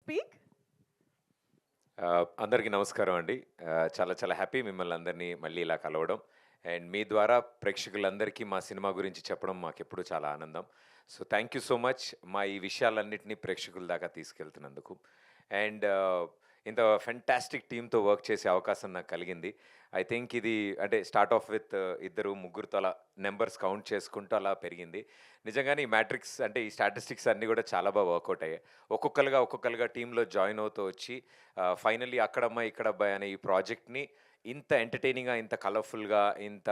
speak. అందరికీ నమస్కారం అండి. చాలా చాలా హ్యాపీ మిమ్మల్ని అందరినీ మళ్ళీ ఇలా కలవడం. అండ్ మీ ద్వారా ప్రేక్షకులందరికీ మా సినిమా గురించి చెప్పడం మాకెప్పుడూ చాలా ఆనందం. So thank you so much మా ఈ విషయాలన్నిటిని ప్రేక్షకుల దాకా తీసుకెళ్తున్నందుకు. అండ్ ఇంత ఫెంటాస్టిక్ టీమ్‌తో వర్క్ చేసే అవకాశం నాకు కలిగింది. ఐ థింక్ ఇది అంటే స్టార్ట్ ఆఫ్ విత్ ఇద్దరు, ముగ్గురితో అలా నంబర్స్ కౌంట్ చేసుకుంటూ అలా పెరిగింది. నిజంగానే ఈ మ్యాట్రిక్స్ అంటే ఈ స్టాటిస్టిక్స్ అన్నీ కూడా చాలా బాగా వర్కౌట్ అయ్యాయి. ఒక్కొక్కలుగా టీమ్‌లో జాయిన్ అవుతూ వచ్చి ఫైనల్లీ అక్కడమ్మాయి, ఇక్కడబ్బాయి అనే ఈ ప్రాజెక్ట్‌ని ఇంత ఎంటర్‌టైనింగ్‌గా, ఇంత కలర్‌ఫుల్‌గా, ఇంత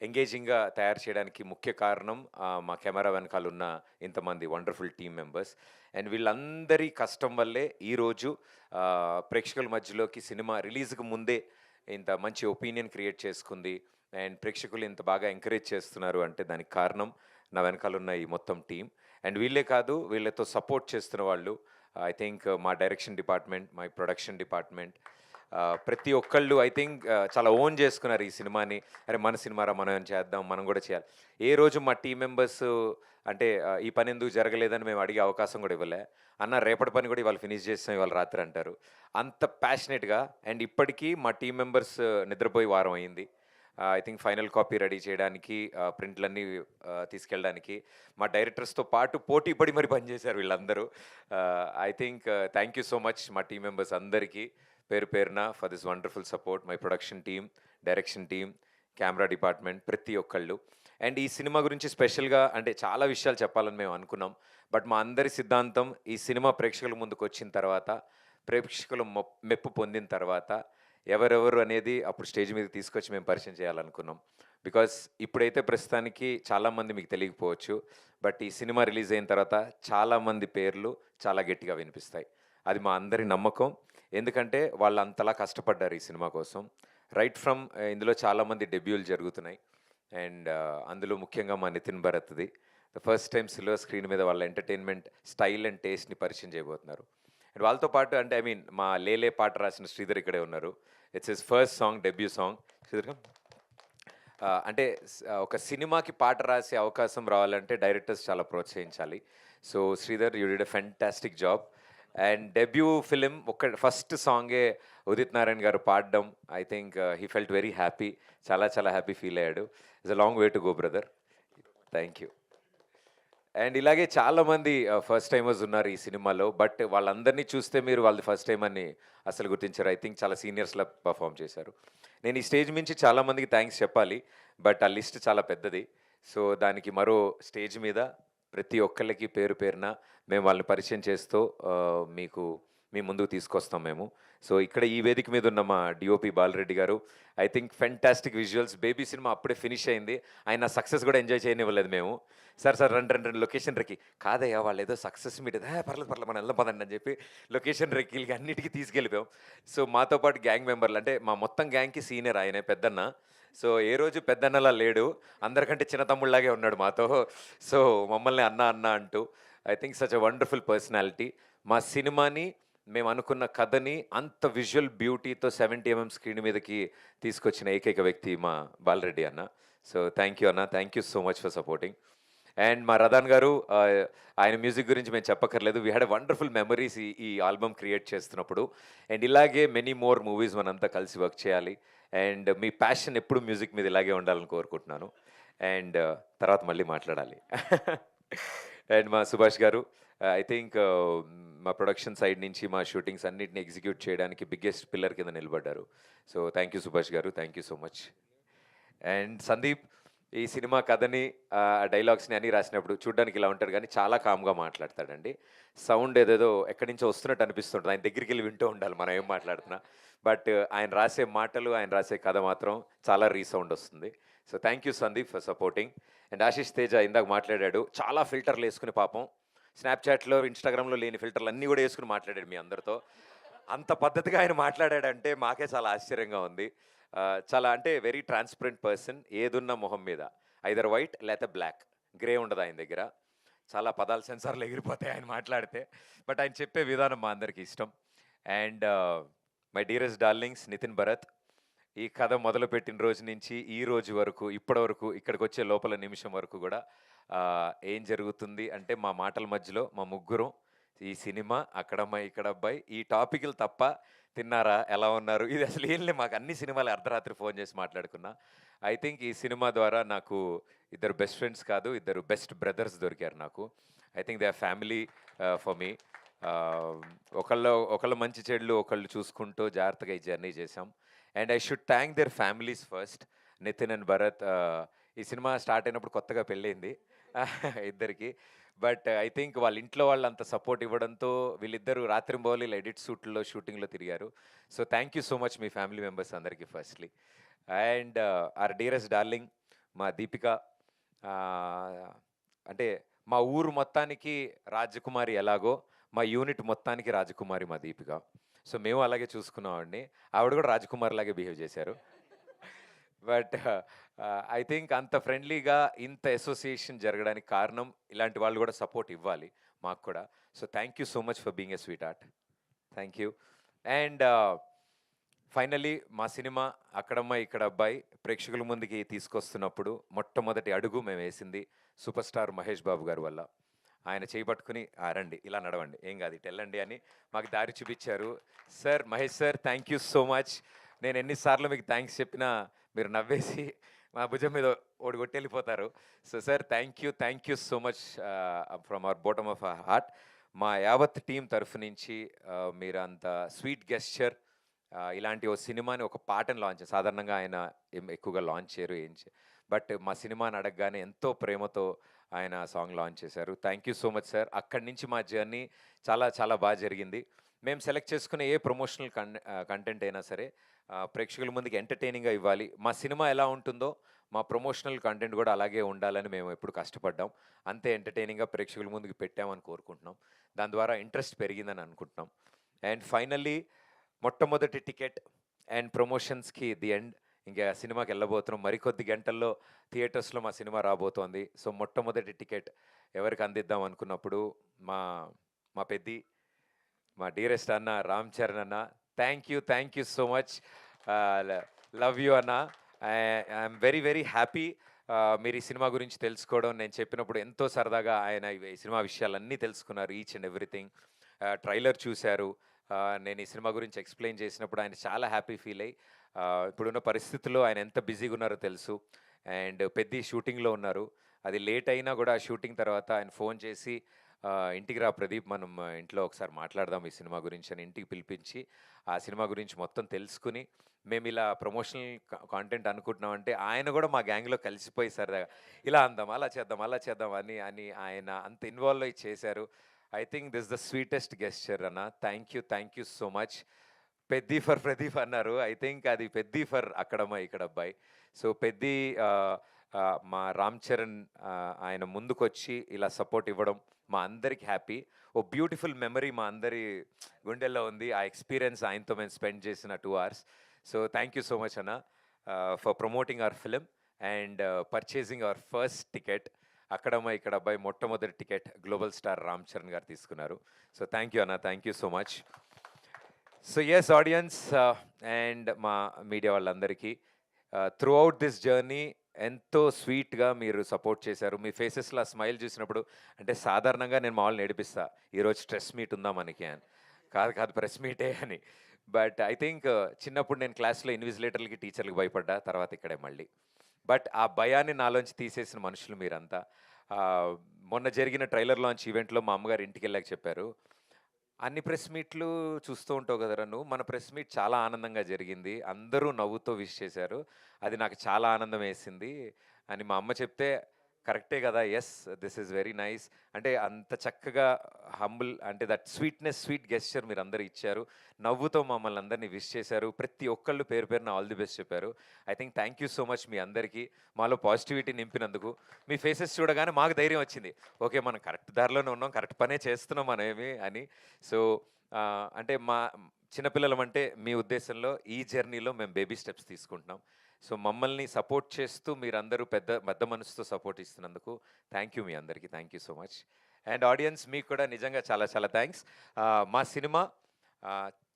ఎంగేజింగ్‌గా తయారు చేయడానికి ముఖ్య కారణం మా కెమెరా వెనకాలున్న ఇంతమంది వండర్‌ఫుల్ టీమ్ మెంబర్స్. అండ్ వీళ్ళందరి కష్టం వల్లే ఈరోజు ప్రేక్షకుల మధ్యలోకి సినిమా రిలీజ్‌కి ముందే ఇంత మంచి ఒపీనియన్ క్రియేట్ చేసుకుంది. అండ్ ప్రేక్షకులు ఇంత బాగా ఎంకరేజ్ చేస్తున్నారు అంటే దానికి కారణం నా వెనకాలన్న ఈ మొత్తం టీమ్. అండ్ వీళ్ళే కాదు, వీళ్ళతో సపోర్ట్ చేస్తున్న వాళ్ళు ఐ థింక్ మా direction department, my production department, ప్రతి ఒక్కళ్ళు ఐ థింక్ చాలా ఓన్ చేసుకున్నారు ఈ సినిమాని. అరే మన సినిమారా, మనం చేద్దాం, మనం కూడా చేయాలి. ఏ రోజు మా టీం మెంబర్స్ అంటే ఈ పని ఎందుకు జరగలేదని మేము అడిగే అవకాశం కూడా ఇవ్వలే. అన్న రేపటి పని కూడా ఇవాళ ఫినిష్ చేస్తాం ఇవాళ రాత్రి అంటారు. అంత ప్యాషనెట్గా. అండ్ ఇప్పటికీ మా టీం మెంబర్స్ నిద్రపోయి వారం అయింది. I think final copy ready చేయడానికి, ప్రింట్లన్నీ తీసుకెళ్ళడానికి మా డైరెక్టర్స్తో పాటు పోటీ పడి మరి పనిచేశారు వీళ్ళందరూ. I think thank you so much మా టీం మెంబర్స్ అందరికీ పేరు పేరున for this wonderful support. My production team, direction team, camera department, ప్రతి ఒక్కళ్ళు. అండ్ ఈ సినిమా గురించి స్పెషల్గా అంటే చాలా విషయాలు చెప్పాలని మేము అనుకున్నాం. బట్ మా అందరి సిద్ధాంతం ఈ సినిమా ప్రేక్షకుల ముందుకు వచ్చిన తర్వాత, ప్రేక్షకులు మెప్పు పొందిన తర్వాత ఎవరెవరు అనేది అప్పుడు స్టేజ్ మీద తీసుకొచ్చి మేము పరిచయం చేయాలనుకున్నాం. బికాస్ ఇప్పుడైతే ప్రస్తుతానికి చాలామంది మీకు తెలియకపోవచ్చు. బట్ ఈ సినిమా రిలీజ్ అయిన తర్వాత చాలామంది పేర్లు చాలా గట్టిగా వినిపిస్తాయి. అది మా అందరి నమ్మకం. ఎందుకంటే వాళ్ళు అంతలా కష్టపడ్డారు ఈ సినిమా కోసం. రైట్ ఫ్రమ్ ఇందులో చాలామంది డెబ్యూలు జరుగుతున్నాయి. అండ్ అందులో ముఖ్యంగా మా నితిన్ భరత్‌ది. The first time silver screen మీద వాళ్ళ ఎంటర్‌టైన్‌మెంట్ స్టైల్ అండ్ టేస్ట్‌ని పరిచయం చేయబోతున్నారు. అండ్ వాళ్ళతో పాటు అంటే ఐ మీన్ మా 'లేలే' పాట రాసిన శ్రీధర్ ఇక్కడే ఉన్నారు. It's his first song, debut song. Sridhar come. అంటే ఒక సినిమాకి పాట రాసే అవకాశం రావాలంటే డైరెక్టర్స్ చాలా ప్రోత్సహించాలి. So Sridhar, you did a fantastic job. And debut film first సాంగే ఉదిత్ నారాయణ్ గారు పాడడం, I think he felt very happy. చాలా చాలా హ్యాపీ ఫీల్ అయ్యాడు. It's a long way to go brother. Thank you. And ఇలాగే చాలామంది ఫస్ట్ టైమర్స్ ఉన్నారు ఈ సినిమాలో. బట్ వాళ్ళందరినీ చూస్తే మీరు వాళ్ళది ఫస్ట్ టైం అని అసలు గుర్తించారు. ఐ థింక్ చాలా సీనియర్స్‌లా పర్ఫామ్ చేశారు. నేను ఈ స్టేజ్ మించి చాలామందికి థ్యాంక్స్ చెప్పాలి. బట్ ఆ లిస్ట్ చాలా పెద్దది. సో దానికి మరో స్టేజ్ మీద ప్రతి ఒక్కళ్ళకి పేరు పేరున మేము వాళ్ళని పరిచయం చేస్తూ మీకు మీ ముందుకు తీసుకొస్తాం మేము. సో ఇక్కడ ఈ వేదిక మీద ఉన్న మా డిఓపి బాలరెడ్డి గారు, I think fantastic visuals. Baby cinema అప్పుడే ఫినిష్ అయింది. ఆయన సక్సెస్ కూడా ఎంజాయ్ చేయనివ్వలేదు మేము. సార్ రండి లొకేషన్ రెక్కి. కాదయ్యా వాళ్ళు ఏదో సక్సెస్ మీట్ పర్లేదు మనం వెళ్దాం పదండి అని చెప్పి లొకేషన్ రెక్కీలకి అన్నిటికీ తీసుకెళ్ళిపోయాం. సో మాతో పాటు గ్యాంగ్ మెంబర్లు అంటే మా మొత్తం గ్యాంగ్కి సీనియర్ ఆయనే పెద్దన్న. సో ఏ రోజు పెద్దన్నలా లేడు, అందరికంటే చిన్న తమ్ముళ్ళలాగే ఉన్నాడు మాతో. సో మమ్మల్ని అన్న అన్న అంటూ I think such a wonderful personality. మా సినిమాని మేము అనుకున్న కథని అంత విజువల్ బ్యూటీతో 70 mm స్క్రీన్ మీదకి తీసుకొచ్చిన ఏకైక వ్యక్తి మా బాలరెడ్డి అన్న. సో థ్యాంక్ యూ అన్న, thank you so much for supporting. And మా రదాన్ గారు, ఆయన మ్యూజిక్ గురించి మేము చెప్పక్కర్లేదు. We had a wonderful memories ఈ ఆల్బమ్ క్రియేట్ చేస్తున్నప్పుడు. అండ్ ఇలాగే మెనీ మోర్ మూవీస్ మనంతా కలిసి వర్క్ చేయాలి. అండ్ మీ ప్యాషన్ ఎప్పుడు మ్యూజిక్ మీద ఇలాగే ఉండాలని కోరుకుంటున్నాను. అండ్ తర్వాత మళ్ళీ మాట్లాడాలి. అండ్ మా సుభాష్ గారు, ఐ థింక్ మా ప్రొడక్షన్ సైడ్ నుంచి మా షూటింగ్స్ అన్నిటిని ఎగ్జిక్యూట్ చేయడానికి బిగ్గెస్ట్ పిల్లర్ కింద నిలబడ్డారు. సో థ్యాంక్ యూ సుభాష్ గారు, thank you so much. And Sandeep ఈ సినిమా కథని, డైలాగ్స్ని అన్నీ రాసినప్పుడు చూడ్డానికి ఇలా ఉంటాడు కానీ చాలా కామ్గా మాట్లాడతాడండి. సౌండ్ ఏదేదో ఎక్కడి నుంచో వస్తున్నట్టు అనిపిస్తుంటుంది. ఆయన దగ్గరికి వెళ్ళి వింటూ ఉండాలి మనం ఏం మాట్లాడుతున్నా. బట్ ఆయన రాసే మాటలు, ఆయన రాసే కథ మాత్రం చాలా రీసౌండ్ వస్తుంది. So thank you Sandeep for supporting. And Ashish Teja ఇందాక మాట్లాడాడు, చాలా ఫిల్టర్లు వేసుకుని పాపం స్నాప్చాట్లో, ఇన్స్టాగ్రామ్లో లేని ఫిల్టర్లు అన్నీ కూడా వేసుకుని మాట్లాడాడు మీ అందరితో. అంత పద్ధతిగా ఆయన మాట్లాడాడంటే మాకే చాలా ఆశ్చర్యంగా ఉంది. చాలా అంటే వెరీ ట్రాన్స్పరెంట్ పర్సన్. ఏదున్న మొహం మీద ఐదర్ వైట్ లేకపోతే బ్లాక్, గ్రే ఉండదు ఆయన దగ్గర. చాలా పదాల సెన్సార్లు ఎగిరిపోతాయి ఆయన మాట్లాడితే. బట్ ఆయన చెప్పే విధానం మా అందరికీ ఇష్టం. And my dearest darlings Nitin Bharat, ఈ కథ మొదలుపెట్టిన రోజు నుంచి ఈ రోజు వరకు ఇప్పటి వరకు ఇక్కడికి వచ్చే లోపల నిమిషం వరకు కూడా ఏం జరుగుతుంది అంటే మా మాటల మధ్యలో మా ముగ్గురం ఈ సినిమా, అక్కడమ్మాయి, ఇక్కడబ్బాయి ఈ టాపిక్‌లు తప్ప తిన్నారా? ఎలా ఉన్నారు? ఇది అసలు ఏం లే మాకు అన్ని సినిమాలు అర్ధరాత్రి ఫోను చేసి మాట్లాడుకున్నా. ఐ థింక్ ఈ సినిమా ద్వారా నాకు ఇద్దరు బెస్ట్ ఫ్రెండ్స్ కాదు, ఇద్దరు బెస్ట్ బ్రదర్స్ దొరికారు నాకు. I think they are family for me. Ah, ఒకళ్ళ మంచి చెడులు ఒకళ్ళు చూసుకుంటూ జాగ్రత్తగా ఈ జర్నీ చేశాం. And I should thank their family first. Nitin and Bharat ఈ సినిమా స్టార్ట్ అయినప్పుడు కొత్తగా పెళ్ళయింది ఇద్దరికీ. బట్ ఐ థింక్ వాళ్ళ ఇంట్లో వాళ్ళు అంత సపోర్ట్ ఇవ్వడంతో వీళ్ళిద్దరూ రాత్రింబవళ్ళు ఇలా ఎడిట్ షూట్‌లో, షూటింగ్‌లో తిరిగారు. So, thank you so much మీ ఫ్యామిలీ మెంబర్స్ అందరికీ firstly. And our dearest darling మా దీపిక. ఆహ్, అంటే మా ఊరు మొత్తానికి రాజకుమారి ఎలాగో, మా యూనిట్ మొత్తానికి రాజకుమారి మా దీపిక. సో, మేము అలాగే చూసుకున్నాం ఆవిడని. ఆవిడ కూడా రాజకుమారిలాగే బిహేవ్ చేశారు. బట్ ఐ థింక్ అంత ఫ్రెండ్లీగా ఇంత అసోసియేషన్ జరగడానికి కారణం ఇలాంటి వాళ్ళు కూడా సపోర్ట్ ఇవ్వాలి మాకు కూడా. So, thank you so much for being a sweet heart. Thank you. And finally మా సినిమా 'అక్కడమ్మాయి ఇక్కడ అబ్బాయి' ప్రేక్షకుల ముందుకి తీసుకొస్తున్నప్పుడు మొట్టమొదటి అడుగు మేము వేసింది సూపర్ స్టార్ మహేష్ బాబు గారి వల్ల. ఆయన చేయి పట్టుకుని రండి ఇలా నడవండి ఏం కాదు ఇటు వెళ్ళండి అని మాకు దారి చూపించారు. Sir Mahesh sir thank you so much. నేను ఎన్నిసార్లు మీకు థ్యాంక్స్ చెప్పినా మీరు నవ్వేసి మా భుజం మీద ఒకటి కొట్టి వెళ్ళిపోతారు. So sir thank you so much from our bottom of our heart. మా యావత్ టీం తరఫు నుంచి మీరు అంత స్వీట్ గెస్చర్ ఇలాంటి ఓ సినిమాని ఒక పాటను లాంచ్ సాధారణంగా ఆయన ఎక్కువగా లాంచ్ చేయరు బట్ మా సినిమాని అడగగానే ఎంతో ప్రేమతో ఆయన సాంగ్ లాంచ్ చేశారు. Thank you so much sir. అక్కడి నుంచి మా జర్నీ చాలా చాలా బాగా జరిగింది. మేము సెలెక్ట్ చేసుకునే ఏ ప్రమోషనల్ కంటెంట్ అయినా సరే ప్రేక్షకుల ముందుకి ఎంటర్టైనింగ్గా ఇవ్వాలి. మా సినిమా ఎలా ఉంటుందో మా ప్రమోషనల్ కంటెంట్ కూడా అలాగే ఉండాలని మేము ఎప్పుడు కష్టపడ్డాం. అంతే ఎంటర్టైనింగ్గా ప్రేక్షకుల ముందుకు పెట్టామని కోరుకుంటున్నాం. దాని ద్వారా ఇంట్రెస్ట్ పెరిగిందని అనుకుంటున్నాం. అండ్ ఫైనల్లీ మొట్టమొదటి టికెట్ అండ్ ప్రమోషన్స్కి ది ఎండ్. ఇంకా సినిమాకి వెళ్ళబోతున్నాం. మరికొద్ది గంటల్లో థియేటర్స్లో మా సినిమా రాబోతోంది. సో మొట్టమొదటి టికెట్ ఎవరికి అందిద్దాం అనుకున్నప్పుడు మా మా పెద్ది మా డియరెస్ట్ అన్న రామ్ చరణ్ అన్న thank you so much. Love you అన్న. ఐఎమ్ వెరీ వెరీ హ్యాపీ మీరు ఈ సినిమా గురించి తెలుసుకోవడం. నేను చెప్పినప్పుడు ఎంతో సరదాగా ఆయన ఈ సినిమా విషయాలన్నీ తెలుసుకున్నారు ఈచ్ అండ్ ఎవ్రీథింగ్. ట్రైలర్ చూశారు. నేను ఈ సినిమా గురించి ఎక్స్ప్లెయిన్ చేసినప్పుడు ఆయన చాలా హ్యాపీ ఫీల్ అయ్యి ఇప్పుడున్న పరిస్థితుల్లో ఆయన ఎంత బిజీగా ఉన్నారో తెలుసు. అండ్ పెద్ద షూటింగ్లో ఉన్నారు. అది లేట్ అయినా కూడా షూటింగ్ తర్వాత ఆయన ఫోన్ చేసి ఇంటికి రా ప్రదీప్ మనం ఇంట్లో ఒకసారి మాట్లాడదాం ఈ సినిమా గురించి అని ఇంటికి పిలిపించి ఆ సినిమా గురించి మొత్తం తెలుసుకుని మేము ఇలా ప్రమోషనల్ కాంటెంట్ అనుకుంటున్నామంటే ఆయన కూడా మా గ్యాంగ్లో కలిసిపోయి సరదాగా ఇలా అందాం అలా చేద్దాం అని అని ఆయన అంత ఇన్వాల్వ్ అయ్యి చేశారు. I think this the sweetest gesture అన్న. Thank you so much. Peddi for Pradeep అన్నారు. ఐ థింక్ అది పెద్ది ఫర్ అక్కడమ్మాయి ఇక్కడ అబ్బాయి. సో పెద్ది మా రామ్ చరణ్ ఆయన ముందుకొచ్చి ఇలా సపోర్ట్ ఇవ్వడం మా అందరికి హ్యాపీ. ఓ బ్యూటిఫుల్ మెమరీ మా అందరి గుండెల్లో ఉంది. ఆ ఎక్స్పీరియన్స్ ఆయనతో మేము స్పెండ్ చేసిన 2 hours. So thank you so much అన్న for promoting our film and purchasing our first ticket. అక్కడమ్మ ఇక్కడ అబ్బాయి మొట్టమొదటి ticket global star Ram Charan garu తీసుకున్నారు. సో థ్యాంక్ యూ అన్న. Thank you so much. So yes audience and మా మీడియా వాళ్ళందరికీ త్రూ అవుట్ దిస్ జర్నీ ఎంతో స్వీట్గా మీరు సపోర్ట్ చేశారు. మీ ఫేసెస్లో ఆ స్మైల్ చూసినప్పుడు అంటే సాధారణంగా నేను మామూలు నేర్పిస్తా ఈరోజు స్ట్రెస్ మీట్ ఉందా మనకి అని. కాదు ప్రెస్ మీటే అని. బట్ ఐ థింక్ చిన్నప్పుడు నేను క్లాస్లో ఇన్విజిలేటర్లకి టీచర్లకి భయపడ్డా తర్వాత ఇక్కడే మళ్ళీ. బట్ ఆ భయాన్ని నాలోంచి తీసేసిన మనుషులు మీరంతా. మొన్న జరిగిన ట్రైలర్ లాంచ్ ఈవెంట్లో మా అమ్మగారు ఇంటికి వెళ్ళాక చెప్పారు, అన్ని ప్రెస్ మీట్లు చూస్తూ ఉంటావు కదరా నువ్వు, మన ప్రెస్ మీట్ చాలా ఆనందంగా జరిగింది, అందరూ నవ్వుతో విష్ చేశారు, అది నాకు చాలా ఆనందం వేసింది అని మా అమ్మ చెప్తే కరెక్టే కదా, yes this is very nice అంటే అంత చక్కగా హంబుల్ అంటే దట్ స్వీట్ గెస్చర్ మీరు అందరూ ఇచ్చారు, నవ్వుతో మమ్మల్ని అందరినీ విష్ చేశారు, ప్రతి ఒక్కళ్ళు పేరు పేరున ఆల్ ది బెస్ట్ చెప్పారు. I think thank you so much మీ అందరికీ మాలో పాజిటివిటీ నింపినందుకు. మీ ఫేసెస్ చూడగానే మాకు ధైర్యం వచ్చింది, ఓకే మనం కరెక్ట్ దారిలోనే ఉన్నాం, కరెక్ట్ పనే చేస్తున్నాం మనమేమి అని. సో అంటే మా చిన్నపిల్లలం అంటే మీ ఉద్దేశంలో ఈ జర్నీలో మేము బేబీ స్టెప్స్ తీసుకుంటున్నాం. సో మమ్మల్ని సపోర్ట్ చేస్తూ మీరందరూ పెద్ద మనసుతో సపోర్ట్ ఇస్తున్నందుకు థ్యాంక్ యూ మీ అందరికీ. Thank you so much. And audience మీకు కూడా నిజంగా చాలా చాలా థ్యాంక్స్. మా సినిమా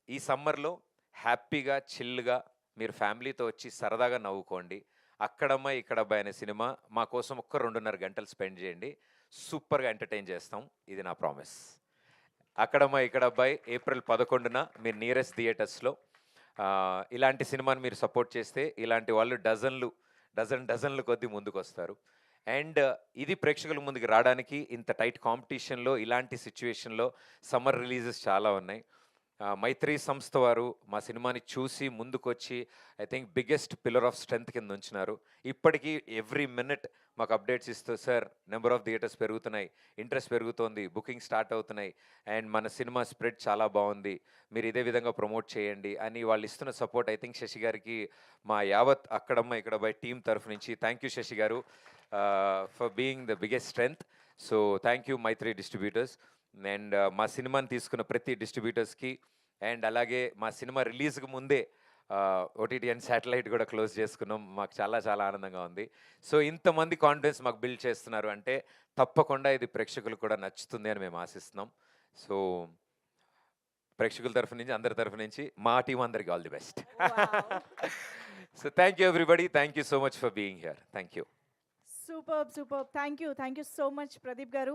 ఈ సమ్మర్లో హ్యాపీగా చిల్గా మీరు ఫ్యామిలీతో వచ్చి సరదాగా నవ్వుకోండి. అక్కడమ్మాయి ఇక్కడ అబ్బాయి అనే సినిమా మా కోసం ఒక్క 2.5 గంటలు స్పెండ్ చేయండి, సూపర్గా ఎంటర్టైన్ చేస్తాం, ఇది నా ప్రామిస్. అక్కడమ్మ ఇక్కడ అబ్బాయి ఏప్రిల్ 11న మీరు నియరెస్ట్ థియేటర్స్‌లో ఇలాంటి సినిమాని మీరు సపోర్ట్ చేస్తే ఇలాంటి వాళ్ళు డజన్‌లు కొద్దీ ముందుకొస్తారు. అండ్ ఇది ప్రేక్షకుల ముందుకు రాడానికి ఇంత టైట్ కాంపిటీషన్‌లో ఇలాంటి సిట్యుయేషన్‌లో సమ్మర్ రిలీజెస్ చాలా ఉన్నాయి. మైత్రి సంస్థ వారు మా సినిమాని చూసి ముందుకొచ్చి I think biggest pillar of strength కింద ఉంచినారు. ఇప్పటికీ ఎవ్రీ మినిట్ మాకు అప్డేట్స్ ఇస్తూ సార్ నెంబర్ ఆఫ్ థియేటర్స్ పెరుగుతున్నాయి, ఇంట్రెస్ట్ పెరుగుతోంది, బుకింగ్ స్టార్ట్ అవుతున్నాయి అండ్ మన సినిమా స్ప్రెడ్ చాలా బాగుంది, మీరు ఇదే విధంగా ప్రమోట్ చేయండి అని వాళ్ళు ఇస్తున్న సపోర్ట్ ఐ థింక్ శశి గారికి మా యావత్ అక్కడమ్మ ఇక్కడ బై టీం తరఫు నుంచి థ్యాంక్ యూ శశి గారు for being the biggest strength. So thank you Mythri distributors and మా సినిమాని తీసుకున్న ప్రతి డిస్ట్రిబ్యూటర్స్కి అండ్ అలాగే మా సినిమా రిలీజ్కి ముందే ఓటీటీ అండ్ శాటిలైట్ కూడా క్లోజ్ చేసుకున్నాం. మాకు చాలా చాలా ఆనందంగా ఉంది. సో ఇంతమంది కాన్ఫిడెన్స్ మాకు బిల్డ్ చేస్తున్నారు అంటే తప్పకుండా ఇది ప్రేక్షకులకు కూడా నచ్చుతుంది అని మేము ఆశిస్తున్నాం. సో ప్రేక్షకుల తరఫు నుంచి అందరి తరఫు నుంచి మా టీం అందరికి all the best. Wow. So thank you everybody, thank you so much for being here. Thank you. Superb, superb. Thank you. Thank you so much, Pradeep Garu.